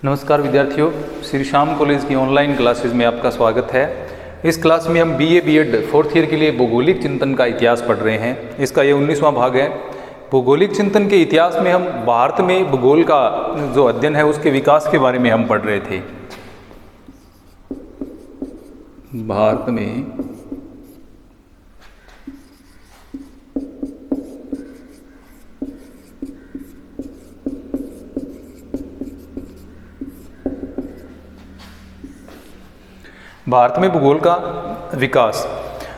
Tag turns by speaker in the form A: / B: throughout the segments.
A: नमस्कार विद्यार्थियों, श्री श्याम कॉलेज की ऑनलाइन क्लासेस में आपका स्वागत है। इस क्लास में हम बीए बीएड फोर्थ ईयर के लिए भौगोलिक चिंतन का इतिहास पढ़ रहे हैं। इसका ये 19वां भाग है। भौगोलिक चिंतन के इतिहास में हम भारत में भूगोल का जो अध्ययन है उसके विकास के बारे में हम पढ़ रहे थे। भारत में भूगोल का विकास।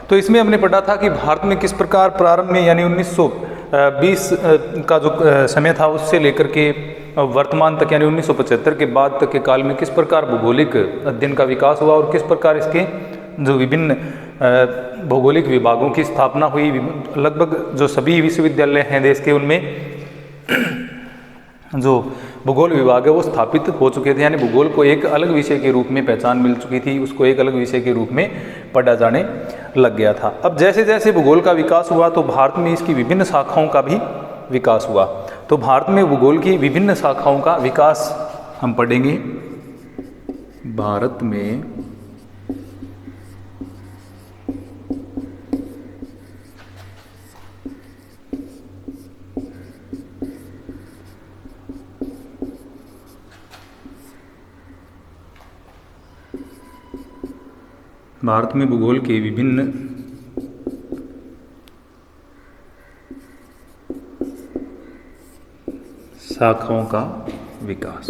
A: तो इसमें हमने पढ़ा था कि भारत में किस प्रकार प्रारंभ में यानी 1920 का जो समय था उससे लेकर के वर्तमान तक यानी 1975 के बाद तक के काल में किस प्रकार भौगोलिक अध्ययन का विकास हुआ और किस प्रकार इसके जो विभिन्न भौगोलिक विभागों की स्थापना हुई। लगभग जो सभी विश्वविद्यालय हैं देश के उनमें जो भूगोल विभाग है वो स्थापित हो चुके थे, यानी भूगोल को एक अलग विषय के रूप में पहचान मिल चुकी थी, उसको एक अलग विषय के रूप में पढ़ा जाने लग गया था। अब जैसे जैसे भूगोल का विकास हुआ तो भारत में इसकी विभिन्न शाखाओं का भी विकास हुआ। तो भारत में भूगोल की विभिन्न शाखाओं का विकास हम पढ़ेंगे। भारत में भूगोल के विभिन्न शाखाओं का विकास।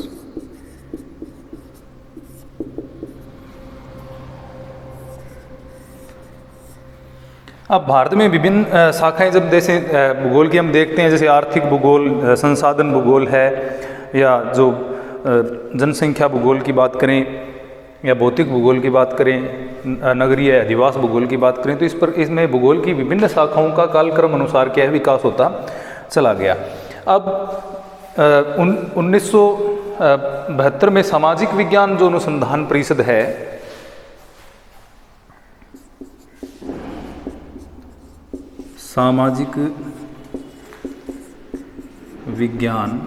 A: अब भारत में विभिन्न शाखाएं जब जैसे भूगोल की हम देखते हैं, जैसे आर्थिक भूगोल, संसाधन भूगोल है, या जो जनसंख्या भूगोल की बात करें या भौतिक भूगोल की बात करें, नगरीय अधिवास भूगोल की बात करें, तो इसमें भूगोल की विभिन्न शाखाओं का कालक्रम अनुसार क्या है विकास होता चला गया। अब 1972 में सामाजिक विज्ञान जो अनुसंधान परिषद है, सामाजिक विज्ञान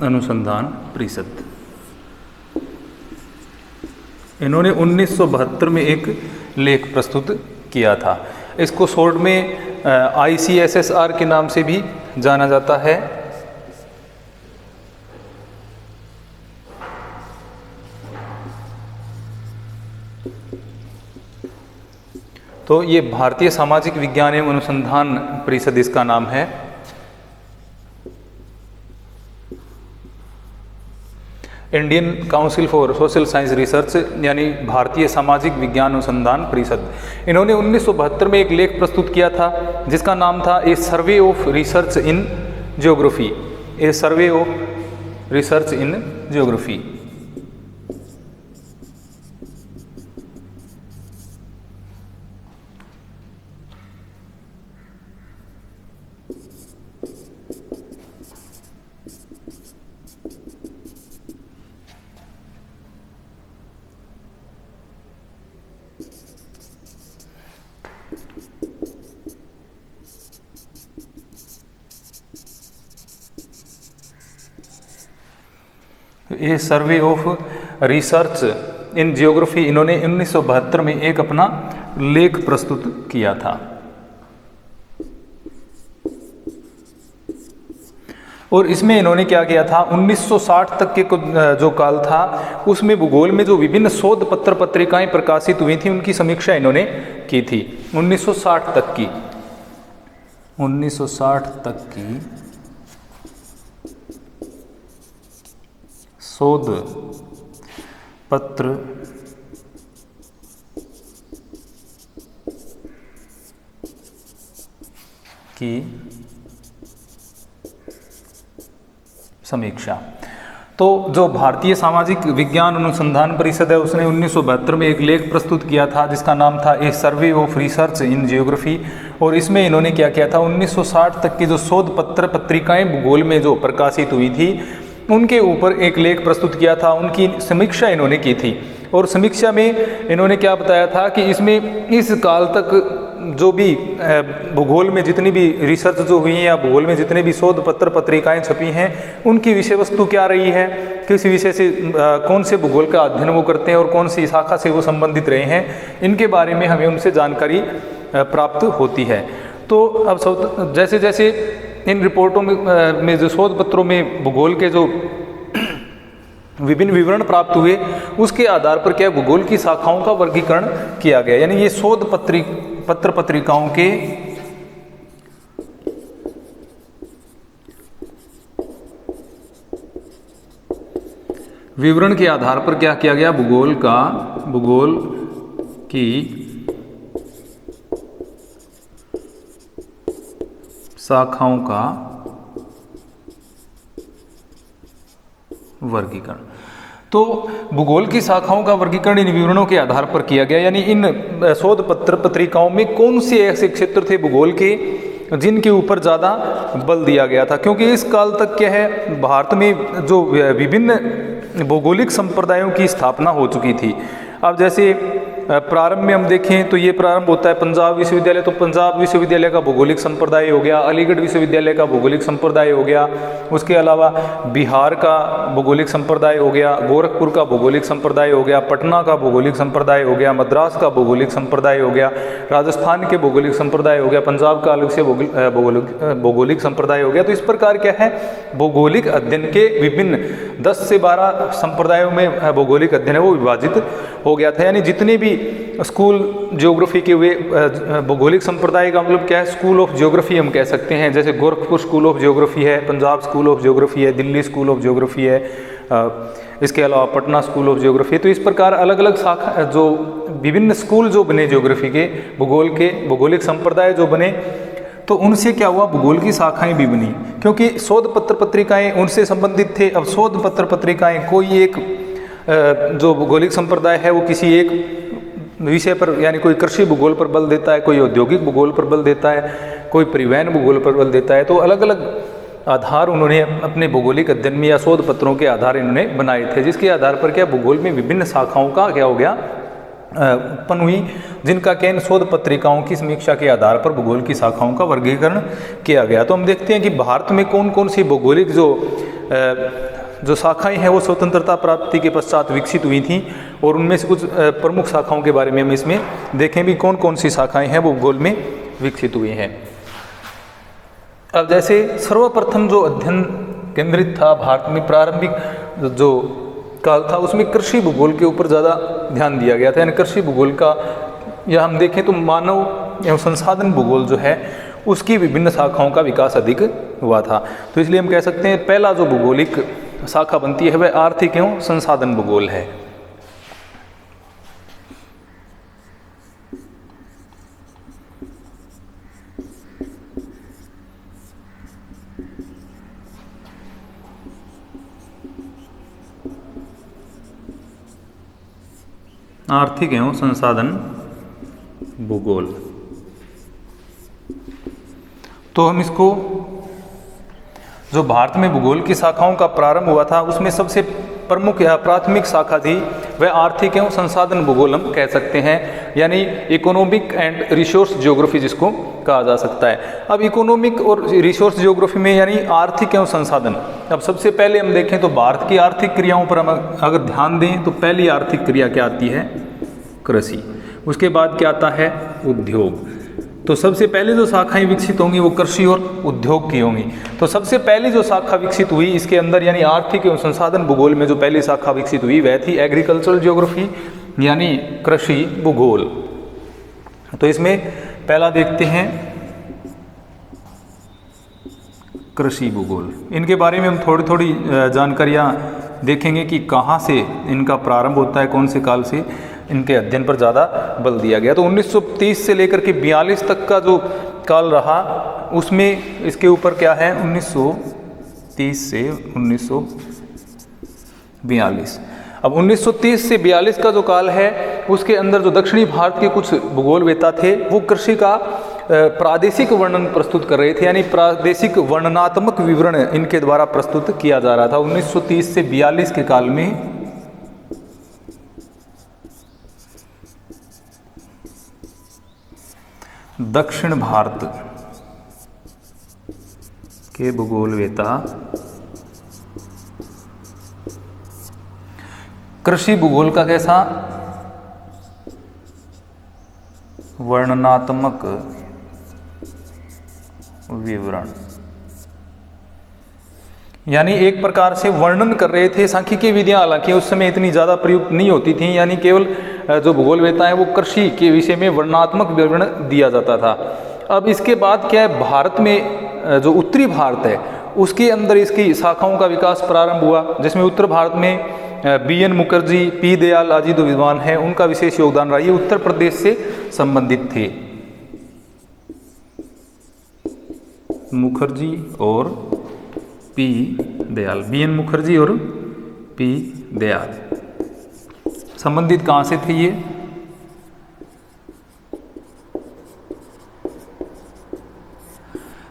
A: अनुसंधान परिषद, इन्होंने 1972 में एक लेख प्रस्तुत किया था। इसको शॉर्ट में ICSSR के नाम से भी जाना जाता है। तो ये भारतीय सामाजिक विज्ञान एवं अनुसंधान परिषद इसका नाम है। Indian council for social science research यानी भारतीय सामाजिक विज्ञान अनुसंधान परिषद, इन्होंने 1972 में एक लेख प्रस्तुत किया था जिसका नाम था a survey of research in geography. A survey of research in geography. ये survey of research in geography इन्होंने 1972 में एक अपना लेख प्रस्तुत किया था। और इसमें इन्होंने क्या किया था, 1960 तक के जो काल था उसमें भूगोल में जो विभिन्न शोध पत्र पत्रिकाएं प्रकाशित हुई थी उनकी समीक्षा इन्होंने की थी। 1960 तक की शोध पत्र की समीक्षा। तो जो भारतीय सामाजिक विज्ञान अनुसंधान परिषद है उसने 1972 में एक लेख प्रस्तुत किया था जिसका नाम था a survey of research in geography. और इसमें इन्होंने क्या किया था, 1960 तक की जो शोध पत्र पत्रिकाएं भूगोल में जो प्रकाशित हुई थी उनके ऊपर एक लेख प्रस्तुत किया था, उनकी समीक्षा इन्होंने की थी। और समीक्षा में इन्होंने क्या बताया था कि इसमें इस काल तक जो भी भूगोल में जितनी भी रिसर्च जो हुई है या भूगोल में जितने भी शोध पत्र पत्रिकाएं छपी हैं उनकी विषय वस्तु क्या रही है, किस विषय से कौन से भूगोल का अध्ययन वो करते हैं और कौन सी शाखा से वो संबंधित रहे हैं, इनके बारे में हमें उनसे जानकारी प्राप्त होती है। तो अब जैसे जैसे इन रिपोर्टों में जो शोध पत्रों में भूगोल के जो विभिन्न विवरण प्राप्त हुए उसके आधार पर क्या भूगोल की शाखाओं का वर्गीकरण किया गया। यानी ये शोध पत्र पत्रिकाओं के विवरण के आधार पर क्या किया गया, भूगोल की शाखाओं का वर्गीकरण। तो भूगोल की शाखाओं का वर्गीकरण इन विवरणों के आधार पर किया गया। यानी इन शोध पत्र पत्रिकाओं में कौन से ऐसे क्षेत्र थे भूगोल के जिनके ऊपर ज़्यादा बल दिया गया था, क्योंकि इस काल तक क्या है भारत में जो विभिन्न भौगोलिक संप्रदायों की स्थापना हो चुकी थी। अब जैसे प्रारंभ में हम देखें तो ये प्रारंभ होता है पंजाब विश्वविद्यालय, तो पंजाब विश्वविद्यालय का भौगोलिक संप्रदाय हो गया, अलीगढ़ विश्वविद्यालय का भौगोलिक संप्रदाय हो गया, उसके अलावा बिहार का भौगोलिक संप्रदाय हो गया, गोरखपुर का भौगोलिक संप्रदाय हो गया, पटना का भौगोलिक संप्रदाय हो गया, मद्रास का भौगोलिक संप्रदाय हो गया, राजस्थान के भौगोलिक संप्रदाय हो गया, पंजाब का अलग से भौगोलिक संप्रदाय हो गया। तो इस प्रकार क्या है भौगोलिक अध्ययन के विभिन्न 10 से 12 संप्रदायों में भौगोलिक अध्ययन है वो विभाजित हो गया था। यानी जितने भी स्कूल ज्योग्राफी के हुए भौगोलिक संप्रदाय का मतलब क्या है, स्कूल ऑफ ज्योग्राफी हम कह सकते हैं। जैसे गोरखपुर स्कूल ऑफ ज्योग्राफी है, पंजाब स्कूल ऑफ ज्योग्राफी है, दिल्ली स्कूल ऑफ ज्योग्राफी है, इसके अलावा पटना स्कूल ऑफ ज्योग्राफी। तो इस प्रकार अलग अलग शाखा जो विभिन्न स्कूल जो बने ज्योग्राफी के भौगोलिक संप्रदाय जो बने, तो उनसे क्या हुआ भूगोल की शाखाएं भी बनी, क्योंकि शोध पत्र पत्रिकाएं उनसे संबंधित थे। अब शोध पत्र पत्रिकाएं कोई एक जो भौगोलिक संप्रदाय है वो किसी एक विषय पर, यानी कोई कृषि भूगोल पर बल देता है, कोई औद्योगिक भूगोल पर बल देता है, कोई परिवहन भूगोल पर बल देता है। तो अलग अलग आधार उन्होंने अपने भौगोलिक अध्ययन में या शोध पत्रों के आधार इन्होंने बनाए थे, जिसके आधार पर क्या भूगोल में विभिन्न शाखाओं का क्या हो गया उत्पन्न हुई, जिनका क्या शोध पत्रिकाओं की समीक्षा के आधार पर भूगोल की शाखाओं का वर्गीकरण किया गया। तो हम देखते हैं कि भारत में कौन कौन सी भौगोलिक जो शाखाएं हैं वो स्वतंत्रता प्राप्ति के पश्चात विकसित हुई थीं, और उनमें से कुछ प्रमुख शाखाओं के बारे में हम इसमें देखें भी कौन कौन सी शाखाएं हैं वो भूगोल में विकसित हुई हैं। अब जैसे सर्वप्रथम जो अध्ययन केंद्रित था भारत में प्रारंभिक जो काल था उसमें कृषि भूगोल के ऊपर ज़्यादा ध्यान दिया गया था। यानी कृषि भूगोल का या हम देखें तो मानव एवं संसाधन भूगोल जो है उसकी विभिन्न शाखाओं का विकास अधिक हुआ था। तो इसलिए हम कह सकते हैं पहला जो भौगोलिक शाखा बनती है वह आर्थिक एवं संसाधन भूगोल है। आर्थिक एवं संसाधन भूगोल। तो हम इसको जो भारत में भूगोल की शाखाओं का प्रारंभ हुआ था उसमें सबसे प्रमुख या प्राथमिक शाखा थी वह आर्थिक एवं संसाधन भूगोल हम कह सकते हैं, यानी इकोनॉमिक एंड रिसोर्स ज्योग्राफी जिसको कहा जा सकता है। अब इकोनॉमिक और रिसोर्स ज्योग्राफी में यानी आर्थिक एवं संसाधन, अब सबसे पहले हम देखें तो भारत की आर्थिक क्रियाओं पर हम अगर ध्यान दें तो पहली आर्थिक क्रिया क्या आती है, कृषि। उसके बाद क्या आता है, उद्योग। तो सबसे पहले जो शाखाएं विकसित होंगी वो कृषि और उद्योग की होंगी। तो सबसे पहली जो शाखा विकसित हुई इसके अंदर यानी आर्थिक एवं संसाधन भूगोल में जो पहली शाखा विकसित हुई वह थी एग्रीकल्चरल ज्योग्राफी यानी कृषि भूगोल। तो इसमें पहला देखते हैं कृषि भूगोल। इनके बारे में हम थोड़ी थोड़ी जानकारियाँ देखेंगे कि कहाँ से इनका प्रारंभ होता है, कौन से काल से इनके अध्ययन पर ज़्यादा बल दिया गया। तो 1930 से लेकर के 42 तक का जो काल रहा उसमें इसके ऊपर क्या है 1930 से 1942। अब 1930 से 42 का जो काल है उसके अंदर जो दक्षिणी भारत के कुछ भूगोलवेत्ता थे वो कृषि का प्रादेशिक वर्णन प्रस्तुत कर रहे थे, यानी प्रादेशिक वर्णनात्मक विवरण इनके द्वारा प्रस्तुत किया जा रहा था। 1930 से 42 के काल में दक्षिण भारत के भूगोलवेता कृषि भूगोल का कैसा वर्णनात्मक विवरण, यानी एक प्रकार से वर्णन कर रहे थे। सांख्यिकीय विधियां हालांकि उस समय इतनी ज़्यादा प्रयुक्त नहीं होती थी, यानी केवल जो भूगोलवेता है वो कृषि के विषय में वर्णनात्मक विवरण दिया जाता था। अब इसके बाद क्या है, भारत में जो उत्तरी भारत है उसके अंदर इसकी शाखाओं का विकास प्रारंभ हुआ, जिसमें उत्तर भारत में बी.एन. मुखर्जी, पी. दयाल आदि जो विद्वान हैं उनका विशेष योगदान रहा। ये उत्तर प्रदेश से संबंधित थे, मुखर्जी और पी. दयाल, बी.एन. मुखर्जी और पी. दयाल संबंधित कहाँ से थे ये,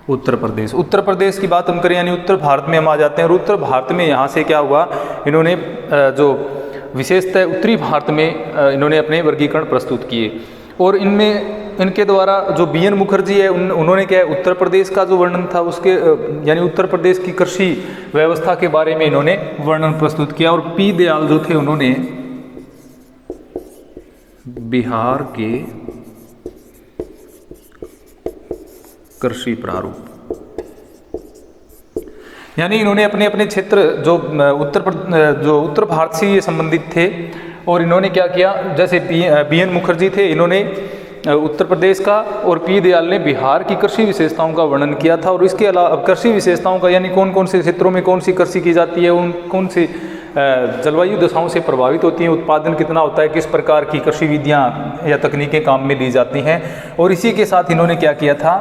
A: उत्तर प्रदेश। उत्तर प्रदेश की बात हम करें यानी उत्तर भारत में हम आ जाते हैं, और उत्तर भारत में यहाँ से क्या हुआ, इन्होंने जो विशेषतः उत्तरी भारत में इन्होंने अपने वर्गीकरण प्रस्तुत किए, और इनमें इनके द्वारा जो बी.एन. मुखर्जी है उन्होंने क्या है, उत्तर प्रदेश का जो वर्णन था उसके यानी उत्तर प्रदेश की कृषि व्यवस्था के बारे में इन्होंने वर्णन प्रस्तुत किया, और पी. दयाल जो थे उन्होंने बिहार के कृषि प्रारूप, यानी इन्होंने अपने अपने क्षेत्र जो उत्तर भारत से ये संबंधित थे, और इन्होंने क्या किया, जैसे बी.एन. मुखर्जी थे इन्होंने उत्तर प्रदेश का, और पी. दयाल ने बिहार की कृषि विशेषताओं का वर्णन किया था। और इसके अलावा कृषि विशेषताओं का यानी कौन कौन से क्षेत्रों में कौन सी कृषि की जाती है, उन कौन से जलवायु दशाओं से प्रभावित होती हैं, उत्पादन कितना होता है, किस प्रकार की कृषि विधियाँ या तकनीकें काम में ली जाती हैं। और इसी के साथ इन्होंने क्या किया था,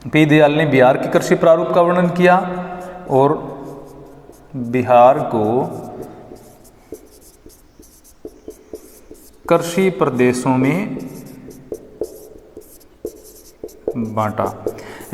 A: पी. दयाल ने बिहार की कृषि प्रारूप का वर्णन किया, और बिहार को कृषि प्रदेशों में बांटा,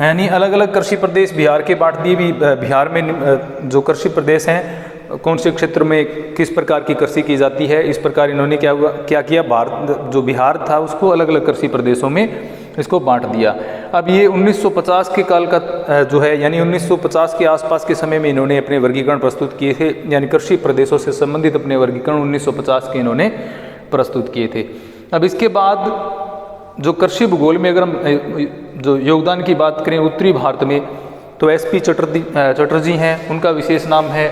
A: यानी अलग अलग कृषि प्रदेश बिहार के बांट दिए। भी बिहार में जो कृषि प्रदेश हैं कौन से क्षेत्र में किस प्रकार की कृषि की जाती है, इस प्रकार इन्होंने क्या किया, भारत जो बिहार था उसको अलग अलग कृषि प्रदेशों में इसको बांट दिया। अब ये 1950 के काल का जो है, यानी 1950 के आसपास के समय में इन्होंने अपने वर्गीकरण प्रस्तुत किए थे, यानी कृषि प्रदेशों से संबंधित अपने वर्गीकरण 1950 के इन्होंने प्रस्तुत किए थे। अब इसके बाद जो कृषि भूगोल में अगर हम जो योगदान की बात करें उत्तरी भारत में, तो एस.पी. चटर्जी हैं, उनका विशेष नाम है,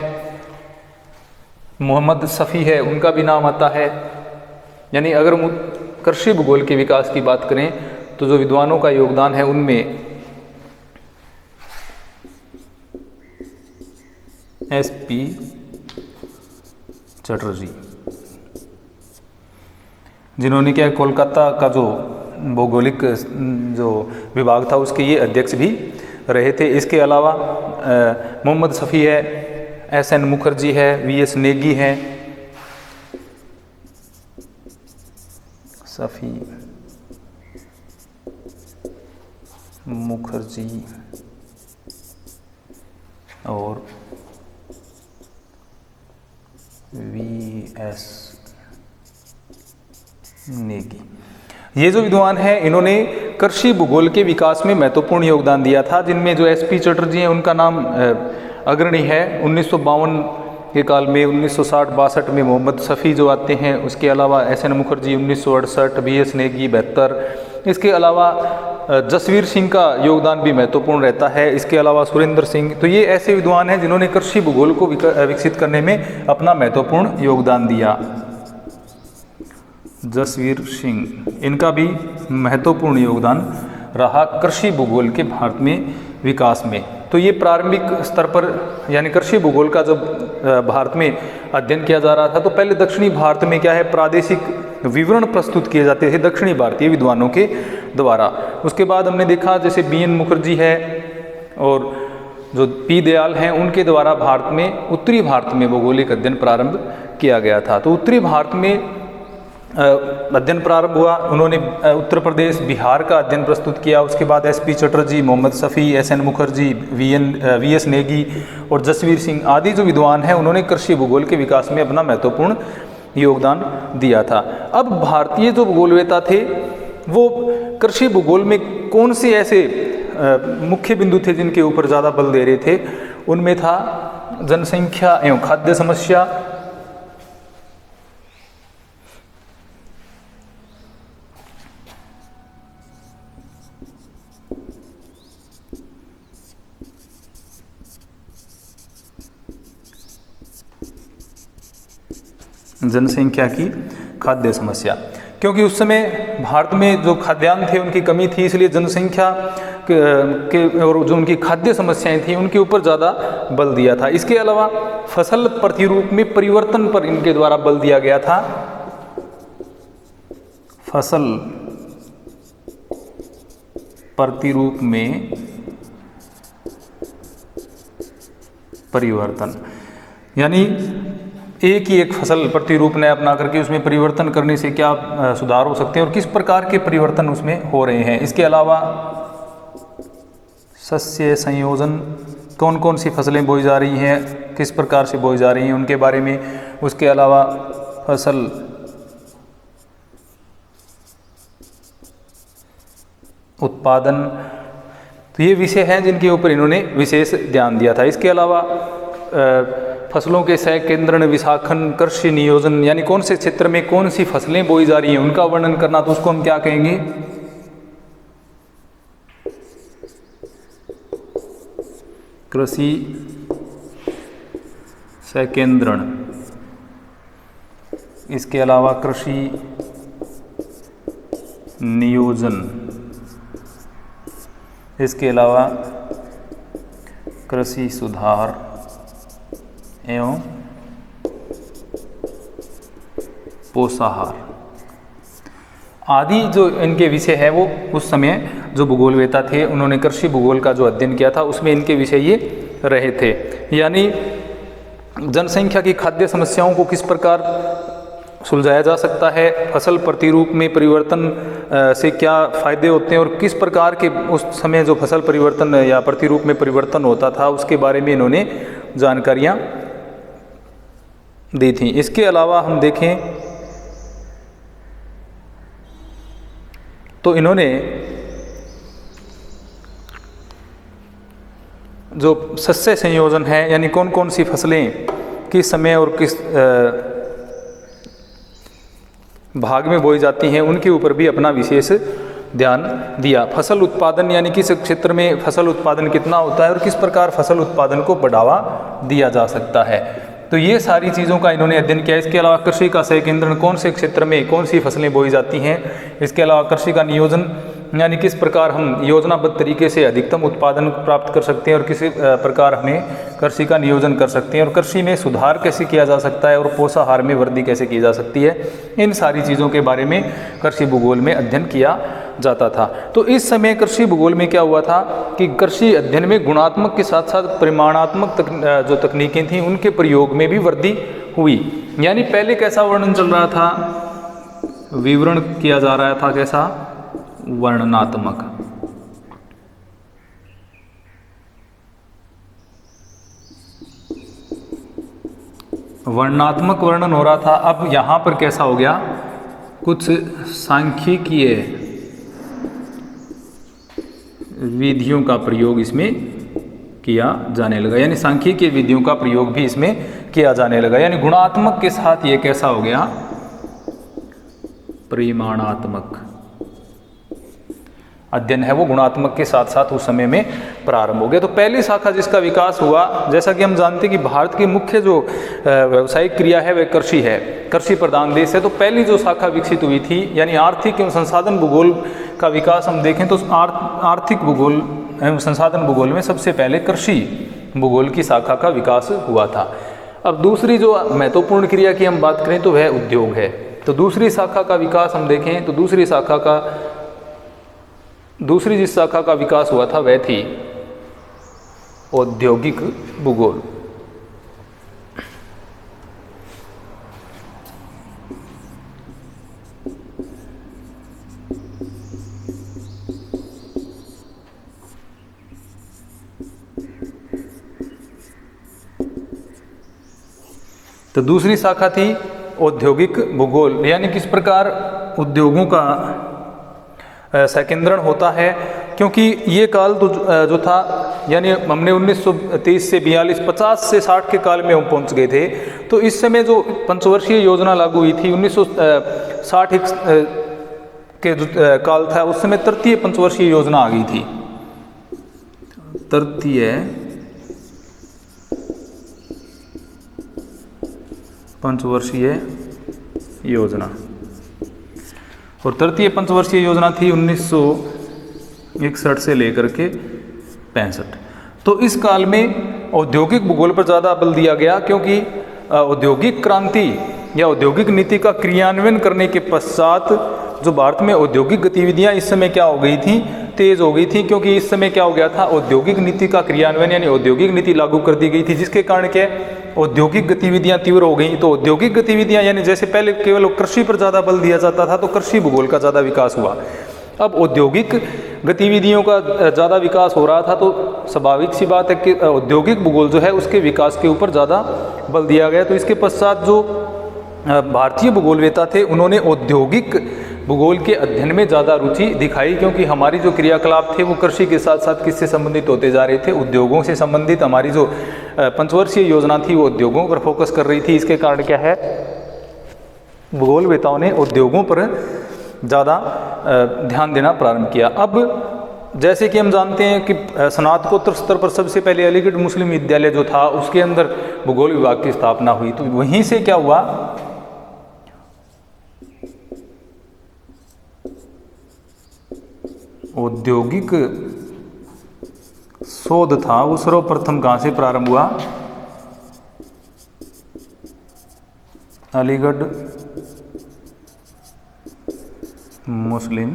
A: मोहम्मद शफी है उनका भी नाम आता है। यानी अगर हम कृषि भूगोल के विकास की बात करें तो जो विद्वानों का योगदान है उनमें एस.पी. चटर्जी, जिन्होंने क्या कोलकाता का जो भौगोलिक जो विभाग था उसके ये अध्यक्ष भी रहे थे। इसके अलावा मोहम्मद शफी है, एस.एन. मुखर्जी है, वी.एस. नेगी है, शफी, मुखर्जी और वी.एस. नेगी, ये जो विद्वान हैं इन्होंने कृषि भूगोल के विकास में महत्वपूर्ण योगदान दिया था, जिनमें जो एस.पी. चटर्जी हैं उनका नाम अग्रणी है। 1952 के काल में 1960-62 में मोहम्मद शफी जो आते हैं, उसके अलावा एस.एन. मुखर्जी 1968, वी.एस. नेगी 72, इसके अलावा जसवीर सिंह का योगदान भी महत्वपूर्ण रहता है, इसके अलावा सुरेंद्र सिंह। तो ये ऐसे विद्वान हैं जिन्होंने कृषि भूगोल को विकसित करने में अपना महत्वपूर्ण योगदान दिया। जसवीर सिंह, इनका भी महत्वपूर्ण योगदान रहा कृषि भूगोल के भारत में विकास में। तो ये प्रारंभिक स्तर पर यानी कृषि भूगोल का जब भारत में अध्ययन किया जा रहा था तो पहले दक्षिणी भारत में क्या है, प्रादेशिक विवरण प्रस्तुत किए जाते थे दक्षिणी भारतीय विद्वानों के द्वारा। उसके बाद हमने देखा जैसे बी.एन. मुखर्जी है और जो पी. दयाल हैं उनके द्वारा भारत में उत्तरी भारत में भौगोलिक अध्ययन प्रारंभ किया गया था। तो उत्तरी भारत में अध्ययन प्रारंभ हुआ, उन्होंने उत्तर प्रदेश बिहार का अध्ययन प्रस्तुत किया। उसके बाद S P. Chatterjee, Mohammad Shafi, S N. Mukherjee, V S. Negi और जसवीर सिंह आदि जो विद्वान हैं उन्होंने कृषि भूगोल के विकास में अपना महत्वपूर्ण योगदान दिया था। अब भारतीय जो भूगोलवेता थे वो कृषि भूगोल में कौन से ऐसे मुख्य बिंदु थे जिनके ऊपर ज़्यादा बल दे रहे थे? उनमें था जनसंख्या एवं खाद्य समस्या, जनसंख्या की खाद्य समस्या, क्योंकि उस समय भारत में जो खाद्यान्न थे उनकी कमी थी, इसलिए जनसंख्या के और जो उनकी खाद्य समस्याएं थी उनके ऊपर ज़्यादा बल दिया था। इसके अलावा फसल प्रतिरूप में परिवर्तन पर इनके द्वारा बल दिया गया था। फसल प्रतिरूप में परिवर्तन, यानी एक ही एक फसल प्रतिरूप ने अपना करके उसमें परिवर्तन करने से क्या सुधार हो सकते हैं और किस प्रकार के परिवर्तन उसमें हो रहे हैं। इसके अलावा सस्य संयोजन, कौन कौन सी फसलें बोई जा रही हैं, किस प्रकार से बोई जा रही हैं उनके बारे में। उसके अलावा फसल उत्पादन, तो ये विषय हैं जिनके ऊपर इन्होंने विशेष ध्यान दिया था। इसके अलावा फसलों के सहकेंद्रण, विशाखन, कृषि नियोजन, यानी कौन से क्षेत्र में कौन सी फसलें बोई जा रही हैं उनका वर्णन करना, तो उसको हम क्या कहेंगे? कृषि सहकेंद्रण। इसके अलावा कृषि नियोजन, इसके अलावा कृषि सुधार एवं पोषाहार आदि जो इनके विषय है, वो उस समय जो भूगोलवेता थे उन्होंने कृषि भूगोल का जो अध्ययन किया था उसमें इनके विषय ये रहे थे। यानी जनसंख्या की खाद्य समस्याओं को किस प्रकार सुलझाया जा सकता है, फसल प्रतिरूप में परिवर्तन से क्या फ़ायदे होते हैं और किस प्रकार के उस समय जो फसल परिवर्तन या प्रतिरूप में परिवर्तन होता था उसके बारे में इन्होंने जानकारियाँ दी थी। इसके अलावा हम देखें तो इन्होंने जो सस्य संयोजन है, यानी कौन कौन सी फसलें किस समय और किस भाग में बोई जाती हैं उनके ऊपर भी अपना विशेष ध्यान दिया। फसल उत्पादन, यानी किस क्षेत्र में फसल उत्पादन कितना होता है और किस प्रकार फसल उत्पादन को बढ़ावा दिया जा सकता है, तो ये सारी चीज़ों का इन्होंने अध्ययन किया। इसके अलावा कृषि का सहकेंद्रण, कौन से क्षेत्र में कौन सी फसलें बोई जाती हैं। इसके अलावा कृषि का नियोजन, यानी किस प्रकार हम योजनाबद्ध तरीके से अधिकतम उत्पादन प्राप्त कर सकते हैं और किसी प्रकार हमें कृषि का नियोजन कर सकते हैं और कृषि में सुधार कैसे किया जा सकता है और पोषाहार में वृद्धि कैसे की जा सकती है। इन सारी चीज़ों के बारे में कृषि भूगोल में अध्ययन किया जाता था। तो इस समय कृषि भूगोल में क्या हुआ था कि कृषि अध्ययन में गुणात्मक के साथ साथ परिमाणात्मक जो तकनीकें थीं उनके प्रयोग में भी वृद्धि हुई। यानी पहले कैसा वर्णन चल रहा था, विवरण किया जा रहा था, कैसा वर्णनात्मक, वर्णनात्मक वर्णन हो रहा था। अब यहाँ पर कैसा हो गया, कुछ सांख्यिकीय विधियों का प्रयोग इसमें किया जाने लगा, यानी सांख्यिकीय विधियों का प्रयोग भी इसमें किया जाने लगा। यानी गुणात्मक के साथ ये कैसा हो गया, परिमाणात्मक अध्ययन है वो गुणात्मक के साथ साथ उस समय में प्रारंभ हो गया। तो पहली शाखा जिसका विकास हुआ, जैसा कि हम जानते हैं कि भारत की मुख्य जो व्यावसायिक क्रिया है वह कृषि है, कृषि प्रधान देश है। तो पहली जो शाखा विकसित हुई थी, यानी आर्थिक एवं संसाधन भूगोल का विकास हम देखें तो आर्थिक भूगोल एवं संसाधन भूगोल में सबसे पहले कृषि भूगोल की शाखा का विकास हुआ था। अब दूसरी जो महत्वपूर्ण क्रिया की हम बात करें तो वह उद्योग है। तो दूसरी शाखा का विकास हम देखें तो दूसरी जिस शाखा का विकास हुआ था वह थी औद्योगिक भूगोल। तो दूसरी शाखा थी औद्योगिक भूगोल, यानी किस प्रकार उद्योगों का सैकेंद्रण होता है, क्योंकि ये काल तो जो था, यानी हमने 1923 से 42, 50 से 60 के काल में हम पहुंच गए थे। तो इस समय जो पंचवर्षीय योजना लागू हुई थी 1960 के जो काल था, उस समय तृतीय पंचवर्षीय योजना आ गई थी। तृतीय पंचवर्षीय योजना, और तृतीय पंचवर्षीय योजना थी 1961 से लेकर के 65। तो इस काल में औद्योगिक भूगोल पर ज़्यादा बल दिया गया, क्योंकि औद्योगिक क्रांति या औद्योगिक नीति का क्रियान्वयन करने के पश्चात जो भारत में औद्योगिक गतिविधियां इस समय क्या हो गई थी, तेज हो गई थी। क्योंकि इस समय क्या हो गया था, औद्योगिक नीति का क्रियान्वयन यानी औद्योगिक नीति लागू कर दी गई थी, जिसके कारण क्या औद्योगिक गतिविधियां तीव्र हो गई। तो औद्योगिक गतिविधियां यानी जैसे पहले केवल कृषि पर ज़्यादा बल दिया जाता था, तो कृषि भूगोल का ज़्यादा विकास हुआ। अब औद्योगिक गतिविधियों का ज़्यादा विकास हो रहा था, तो स्वाभाविक सी बात है कि औद्योगिक भूगोल जो है उसके विकास के ऊपर ज़्यादा बल दिया गया। तो इसके पश्चात जो भारतीय भूगोलवेता थे, उन्होंने औद्योगिक भूगोल के अध्ययन में ज़्यादा रुचि दिखाई, क्योंकि हमारी जो क्रियाकलाप थे वो कृषि के साथ साथ किससे संबंधित होते जा रहे थे, उद्योगों से संबंधित। हमारी जो पंचवर्षीय योजना थी वो उद्योगों पर फोकस कर रही थी। इसके कारण क्या है, भूगोलवेताओं ने उद्योगों पर ज़्यादा ध्यान देना प्रारंभ किया। अब जैसे कि हम जानते हैं कि स्नातकोत्तर स्तर पर सबसे पहले अलीगढ़ मुस्लिम विद्यालय जो था, उसके अंदर भूगोल विभाग की स्थापना हुई। तो वहीं से क्या हुआ, औद्योगिक शोध था वो सर्वप्रथम कहाँ से प्रारंभ हुआ, अलीगढ़ मुस्लिम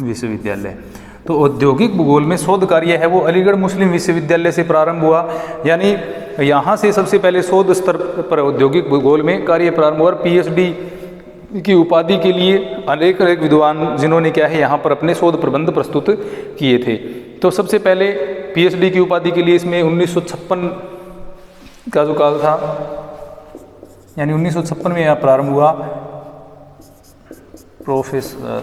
A: विश्वविद्यालय। तो औद्योगिक भूगोल में शोध कार्य है वो अलीगढ़ मुस्लिम विश्वविद्यालय से प्रारंभ हुआ, यानी यहाँ से सबसे पहले शोध स्तर पर औद्योगिक भूगोल में कार्य प्रारंभ हुआ। पीएचडी की उपाधि के लिए अनेक विद्वान जिन्होंने क्या है यहाँ पर अपने शोध प्रबंध प्रस्तुत किए थे। तो सबसे पहले पीएचडी की उपाधि के लिए इसमें 1956 का जो काल था, यानी 1956 में यह प्रारंभ हुआ। प्रोफेसर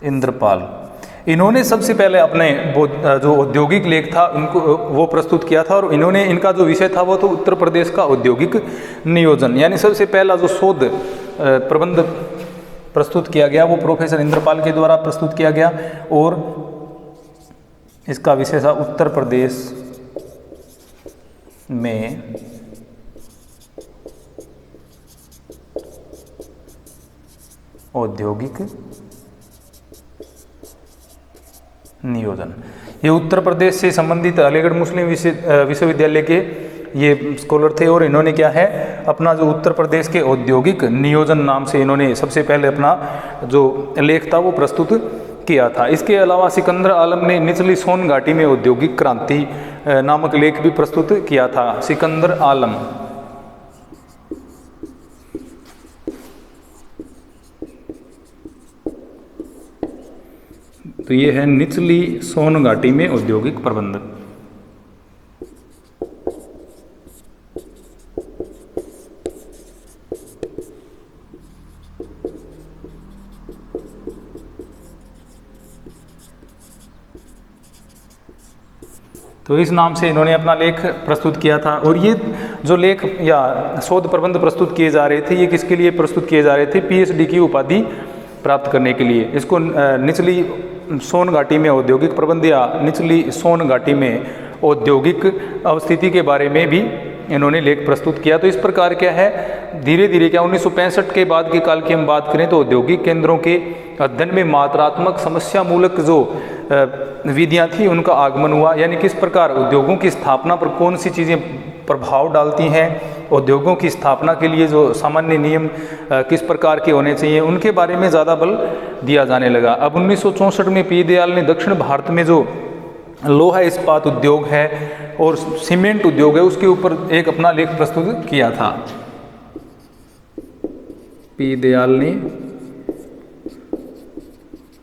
A: इंद्रपाल, इन्होंने सबसे पहले अपने जो औद्योगिक लेख था उनको वो प्रस्तुत किया था, और इन्होंने इनका जो विषय था वो तो उत्तर प्रदेश का औद्योगिक नियोजन, यानी सबसे पहला जो शोध प्रबंध प्रस्तुत किया गया वो प्रोफेसर इंद्रपाल के द्वारा प्रस्तुत किया गया, और इसका विषय था उत्तर प्रदेश में औद्योगिक नियोजन। ये उत्तर प्रदेश से संबंधित अलीगढ़ मुस्लिम विश्वविद्यालय के ये स्कॉलर थे, और इन्होंने क्या है अपना जो उत्तर प्रदेश के औद्योगिक नियोजन नाम से इन्होंने सबसे पहले अपना जो लेख था वो प्रस्तुत किया था। इसके अलावा सिकंदर आलम ने निचली सोन घाटी में औद्योगिक क्रांति नामक लेख भी प्रस्तुत किया था। सिकंदर आलम, तो ये है निचली सोन घाटी में औद्योगिक प्रबंध। तो इस नाम से इन्होंने अपना लेख प्रस्तुत किया था, और ये जो लेख या शोध प्रबंध प्रस्तुत किए जा रहे थे ये किसके लिए प्रस्तुत किए जा रहे थे, पीएचडी की उपाधि प्राप्त करने के लिए। इसको निचली सोन घाटी में औद्योगिक प्रबंध या निचली सोन घाटी में औद्योगिक अवस्थिति के बारे में भी इन्होंने लेख प्रस्तुत किया। तो इस प्रकार क्या है, धीरे धीरे क्या 1965 के बाद के काल की हम बात करें तो औद्योगिक केंद्रों के अध्ययन में मात्रात्मक समस्या मूलक जो विधियाँ थी उनका आगमन हुआ, यानी किस प्रकार उद्योगों की स्थापना पर कौन सी चीज़ें प्रभाव डालती हैं, उद्योगों की स्थापना के लिए जो सामान्य नियम किस प्रकार के होने चाहिए, उनके बारे में ज़्यादा बल दिया जाने लगा। अब 1964 में पी दयाल ने दक्षिण भारत में जो लोहा इस्पात उद्योग है और सीमेंट उद्योग है उसके ऊपर एक अपना लेख प्रस्तुत किया था। पी दयाल ने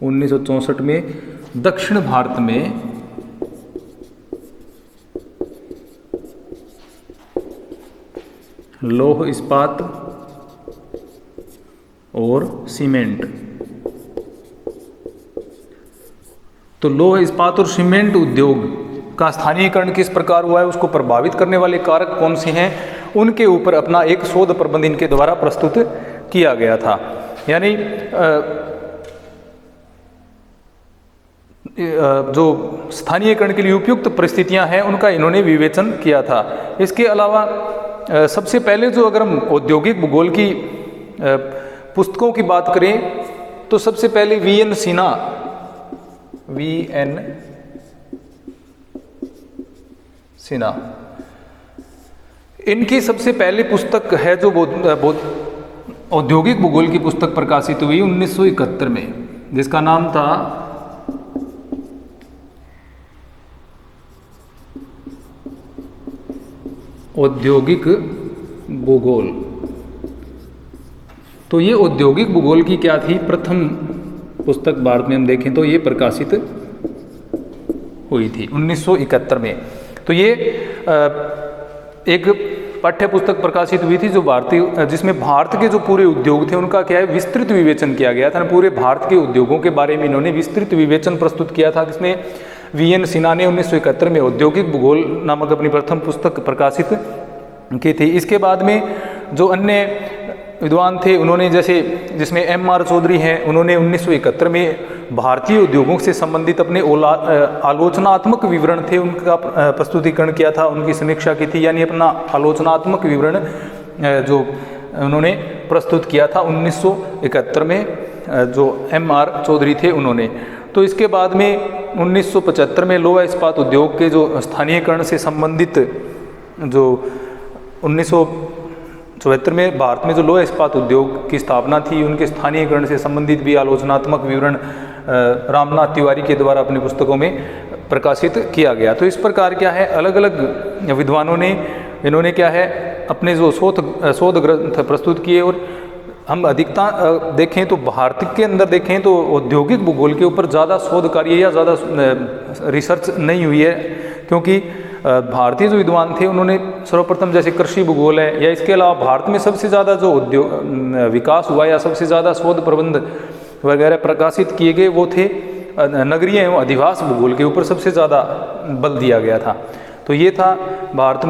A: 1964 में दक्षिण भारत में लौह इस्पात और सीमेंट। तो लौह इस्पात और सीमेंट उद्योग का स्थानीयकरण किस प्रकार हुआ है, उसको प्रभावित करने वाले कारक कौन से हैं, उनके ऊपर अपना एक शोध प्रबंध इनके द्वारा प्रस्तुत किया गया था। यानी जो स्थानीयकरण के लिए उपयुक्त परिस्थितियां हैं उनका इन्होंने विवेचन किया था। इसके अलावा सबसे पहले जो अगर हम औद्योगिक भूगोल की पुस्तकों की बात करें तो सबसे पहले वीएन सिन्हा इनकी सबसे पहली पुस्तक है जो औद्योगिक भूगोल की पुस्तक प्रकाशित हुई 1971 में, जिसका नाम था औद्योगिक भूगोल। तो ये औद्योगिक भूगोल की क्या थी, प्रथम पुस्तक भारत में हम देखें तो ये प्रकाशित हुई थी 1971 में। तो ये एक पाठ्य पुस्तक प्रकाशित हुई थी जो जिसमें भारत के जो पूरे उद्योग थे उनका क्या है विस्तृत विवेचन किया गया था। पूरे भारत के उद्योगों के बारे में इन्होंने विस्तृत विवेचन प्रस्तुत किया था, जिसमें वीएन सिन्हा ने 1971 में औद्योगिक भूगोल नामक अपनी प्रथम पुस्तक प्रकाशित की थी। इसके बाद में जो अन्य विद्वान थे उन्होंने जिसमें एमआर चौधरी हैं, उन्होंने 1971 में भारतीय उद्योगों से संबंधित अपने आलोचनात्मक विवरण थे उनका प्रस्तुतिकरण किया था, उनकी समीक्षा की थी। यानी अपना आलोचनात्मक विवरण जो उन्होंने प्रस्तुत किया था 1971 में जो एमआर चौधरी थे उन्होंने। तो इसके बाद में 1975 में लौह इस्पात उद्योग के जो स्थानीयकरण से संबंधित जो 1974 में भारत में जो लौह इस्पात उद्योग की स्थापना थी उनके स्थानीयकरण से संबंधित भी आलोचनात्मक विवरण रामनाथ तिवारी के द्वारा अपनी पुस्तकों में प्रकाशित किया गया। तो इस प्रकार क्या है अलग अलग विद्वानों ने इन्होंने क्या है अपने जो शोध ग्रंथ प्रस्तुत किए। और हम अधिकता देखें तो भारत के अंदर देखें तो औद्योगिक भूगोल के ऊपर ज़्यादा शोध कार्य या ज़्यादा रिसर्च नहीं हुई है, क्योंकि भारतीय जो विद्वान थे उन्होंने सर्वप्रथम जैसे कृषि भूगोल है या इसके अलावा भारत में सबसे ज़्यादा जो उद्योग विकास हुआ या सबसे ज़्यादा शोध प्रबंध वगैरह प्रकाशित किए गए वो थे नगरीय एवं अधिवास भूगोल के ऊपर सबसे ज़्यादा बल दिया गया था। तो ये था भारत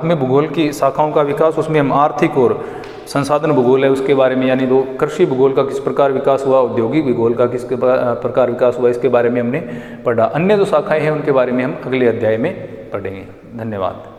A: में भूगोल की शाखाओं का विकास। उसमें हम आर्थिक और संसाधन भूगोल है उसके बारे में, यानी दो कृषि भूगोल का किस प्रकार विकास हुआ, औद्योगिक भूगोल का किस प्रकार विकास हुआ, इसके बारे में हमने पढ़ा। अन्य जो शाखाएं हैं उनके बारे में हम अगले अध्याय में पढ़ेंगे। धन्यवाद।